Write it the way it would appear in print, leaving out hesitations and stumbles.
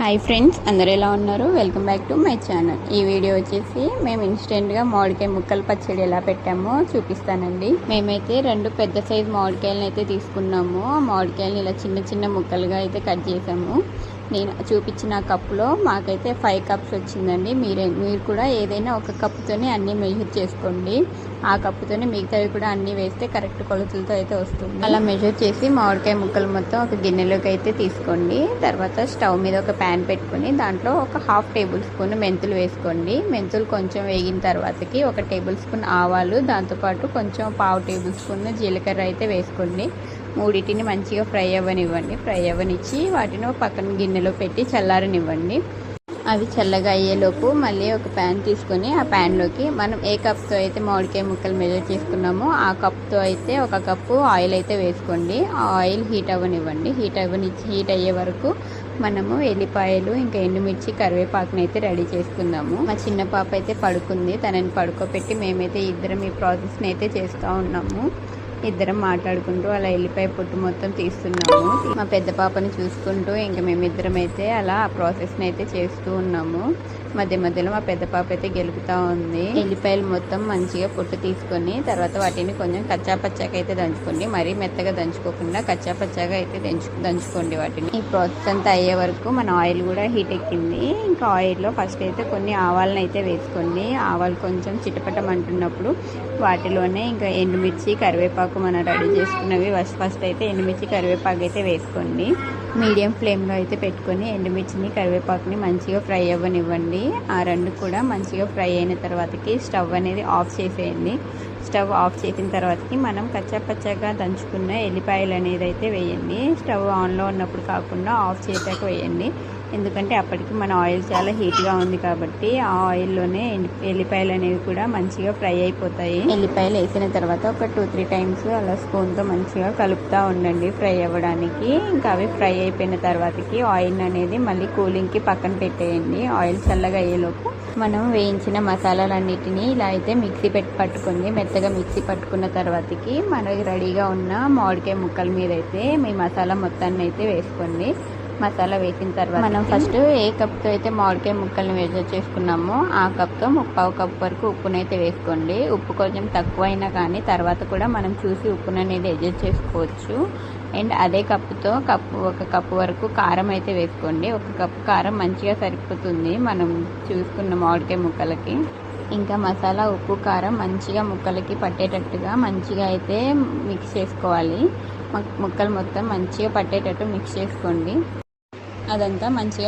Hi friends, అందరు ఎలా ఉన్నారు? Welcome back to my channel. ఈ వీడియో వచ్చేసి మేము ఇన్స్టెంట్గా మామిడికాయ ముక్కలు పచ్చడి ఎలా పెట్టామో చూపిస్తానండి. మేమైతే 2 పెద్ద సైజు మామిడికాయలను అయితే తీసుకున్నాము. ఆ మామిడికాయలను ఇలా చిన్న చిన్న ముక్కలుగా అయితే కట్ చేసాము. నేను చూపించిన కప్పులో మాకైతే 5 కప్స్ వచ్చిందండి. మీరు కూడా ఏదైనా ఒక కప్పుతోనే అన్నీ మెజర్ చేసుకోండి. ఆ కప్పుతోనే మిగతావి కూడా అన్నీ వేస్తే కరెక్ట్ కొలతలతో అయితే వస్తుంది. అలా మెజర్ చేసి మామిడికాయ ముక్కలు మొత్తం ఒక గిన్నెలోకి అయితే తీసుకోండి. తర్వాత స్టవ్ మీద ఒక ప్యాన్ పెట్టుకొని దాంట్లో ఒక 1/2 టేబుల్ స్పూన్ మెంతులు వేసుకోండి. మెంతులు కొంచెం వేగిన తర్వాతకి 1 టేబుల్ స్పూన్ ఆవాలు, దాంతోపాటు కొంచెం 1/2 టేబుల్ స్పూన్ జీలకర్ర అయితే వేసుకోండి. మూడింటిని మంచిగా ఫ్రై అవ్వనిచ్చి వాటిని పక్కన గిన్నెలో పెట్టి చల్లారనివ్వండి. అవి చల్లగా అయ్యేలోపు మళ్ళీ ఒక ప్యాన్ తీసుకొని ఆ ప్యాన్లోకి మనం ఏ కప్తో అయితే మామిడికాయ ముక్కలు మెజర్ చేసుకున్నామో ఆ కప్తో అయితే 1 కప్పు ఆయిల్ అయితే వేసుకోండి. ఆ ఆయిల్ హీట్ హీట్ అయ్యే వరకు మనము ఎల్లిపాయలు, ఇంకా ఎండుమిర్చి, కరివేపాకుని అయితే రెడీ చేసుకుందాము. మా చిన్న పాప అయితే పడుకుంది. తనని పడుకోబెట్టి మేమైతే ఇద్దరం ఈ ప్రాసెస్ని అయితే చేస్తూ ఉన్నాము. ఇద్దరం మాట్లాడుకుంటూ అలా ఎల్లిపాయ పొట్టు మొత్తం తీస్తున్నాము. మా పెద్ద పాపని చూసుకుంటూ ఇంకా మేమిద్దరం అయితే అలా ఆ ప్రాసెస్ని అయితే చేస్తూ ఉన్నాము. మధ్య మధ్యలో మా పెద్ద పాప అయితే గెలుపుతూ ఉంది. ఎల్లిపాయలు మొత్తం మంచిగా పొట్టు తీసుకొని తర్వాత వాటిని కొంచెం కచ్చా పచ్చాగా అయితే దంచుకోండి. మరీ మెత్తగా దంచుకోకుండా కచ్చా పచ్చాగా అయితే దంచుకోండి వాటిని. ఈ ప్రాసెస్ అంతా అయ్యే వరకు మన ఆయిల్ కూడా హీట్ ఎక్కింది. ఇంకా ఆయిల్లో ఫస్ట్ అయితే కొన్ని ఆవాలను అయితే వేసుకోండి. ఆవాలు కొంచెం చిటపటమంటున్నప్పుడు వాటిలోనే ఇంకా ఎండుమిర్చి, కరివేపాకు మనం రెడీ చేసుకున్నవి ఫస్ట్ అయితే ఎండుమిర్చి, కరివేపాకు అయితే వేసుకోండి. మీడియం ఫ్లేమ్లో అయితే పెట్టుకొని ఎండుమిర్చిని, కరివేపాకుని మంచిగా ఫ్రై అవ్వనివ్వండి. ఆ రెండు కూడా మంచిగా ఫ్రై అయిన తర్వాతకి స్టవ్ అనేది ఆఫ్ చేసేయండి. స్టవ్ ఆఫ్ చేసిన తర్వాతకి మనం కచ్చాపచ్చాగా దంచుకున్న ఎల్లిపాయలు అనేది అయితే వేయండి. స్టవ్ ఆన్లో ఉన్నప్పుడు కాకుండా ఆఫ్ చేసాక వేయండి. ఎందుకంటే అప్పటికి మన ఆయిల్ చాలా హీట్గా ఉంది కాబట్టి ఆ ఆయిల్లోనే ఎల్లిపాయలు అనేవి కూడా మంచిగా ఫ్రై అయిపోతాయి. ఎల్లిపాయలు వేసిన తర్వాత ఒక 2-3 టైమ్స్ అలా స్పూన్తో మంచిగా కలుపుతూ ఉండండి ఫ్రై అవ్వడానికి. ఇంకా అవి ఫ్రై అయిపోయిన తర్వాతకి ఆయిల్ అనేది మళ్ళీ కూలింగ్కి పక్కన పెట్టేయండి. ఆయిల్ చల్లగా అయ్యేలోపు మనం వేయించిన మసాలాలన్నిటినీ ఇలా అయితే పట్టుకుంది. మెత్తగా మిక్సీ పట్టుకున్న తర్వాతకి మనకి రెడీగా ఉన్న మామిడికాయ ముక్కల మీద అయితే మీ మసాలా మొత్తాన్ని అయితే వేసుకోండి. మసాలా వేసిన తర్వాత మనం ఫస్ట్ ఏ కప్తో అయితే మామిడికాయ ముక్కల్ని మెజర్ చేసుకున్నామో ఆ కప్తో 1/4 కప్ వరకు ఉప్పునైతే వేసుకోండి. ఉప్పు కొంచెం తక్కువ అయినా కానీ తర్వాత కూడా మనం చూసి ఉప్పును అనేది అడ్జస్ట్ చేసుకోవచ్చు. అండ్ అదే కప్పుతో 1 కప్పు వరకు కారం అయితే వేసుకోండి. 1 కప్పు కారం మంచిగా సరిపోతుంది మనం చూసుకున్న మామిడికాయ ముక్కలకి. ఇంకా మసాలా, ఉప్పు, కారం మంచిగా ముక్కలకి పట్టేటట్టుగా మంచిగా అయితే మిక్స్ చేసుకోవాలి. ముక్కలు మొత్తం మంచిగా పట్టేటట్టు మిక్స్ చేసుకోండి. అదంతా మంచిగా